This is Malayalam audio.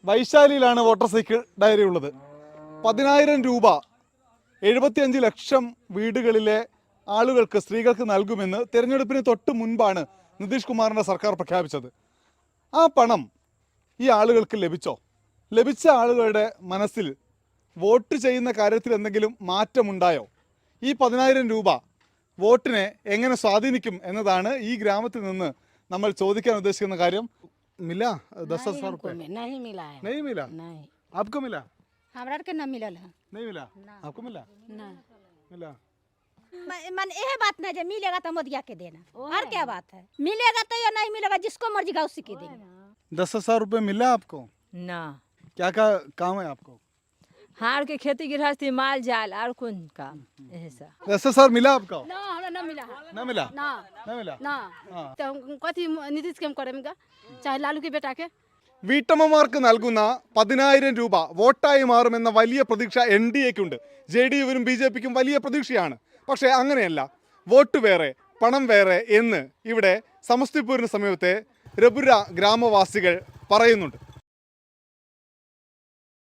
വൈശാലിയിലാണ് വോട്ടർ സൈക്കിൾ ഡയറി ഉള്ളത്. 10,000 രൂപ 75 ലക്ഷം വീടുകളിലെ ആളുകൾക്ക്, സ്ത്രീകൾക്ക് നൽകുമെന്ന് തെരഞ്ഞെടുപ്പിന് തൊട്ട് മുൻപാണ് നിതീഷ് കുമാറിൻ്റെ സർക്കാർ പ്രഖ്യാപിച്ചത്. ആ പണം ഈ ആളുകൾക്ക് ലഭിച്ചോ? ലഭിച്ച ആളുകളുടെ മനസ്സിൽ വോട്ട് ചെയ്യുന്ന കാര്യത്തിൽ എന്തെങ്കിലും മാറ്റമുണ്ടായോ? ഈ 10,000 രൂപ വോട്ടിനെ എങ്ങനെ സ്വാധീനിക്കും എന്നതാണ് ഈ ഗ്രാമത്തിൽ നിന്ന് നമ്മൾ ചോദിക്കാൻ ഉദ്ദേശിക്കുന്ന കാര്യം. मिला 10,000 रुपये? नहीं मिला है। नहीं मिला? नहीं, आपको मिला? हमरा के न मिलल है। नहीं मिला? आपको मिला? नहीं मिला? मन यह बात नहीं है, मिलेगा तो मोदिया के देना, और क्या बात है? मिलेगा तो या नहीं मिलेगा, जिसको मर्जी का उसी के देंगे। 10,000 रुपये मिला आपको? ना, क्या क्या काम है आपको? हार के खेती गृहस्थी माल जाल और कौन काम ऐसा। 10,000 मिला आपको? ना, हमरा न मिला है। ना मिला? ना ना मिला? ना हाँ। तो कथी नीतीश के हम करेंगे, चाहे लालू के बेटा के। വീട്ടമ്മമാർക്ക് നൽകുന്ന 10,000 രൂപ വോട്ടായി മാറുമെന്ന വലിയ പ്രതീക്ഷ NDAക്കുണ്ട്. JDUവിനും BJPക്കും വലിയ പ്രതീക്ഷയാണ്. പക്ഷേ അങ്ങനെയല്ല. വോട്ട് വേറെ, പണം വേറെ എന്ന് ഇവിടെ സമസ്തിപൂരിന് സമീപത്തെ രപുര ഗ്രാമവാസികൾ പറയുന്നുണ്ട്.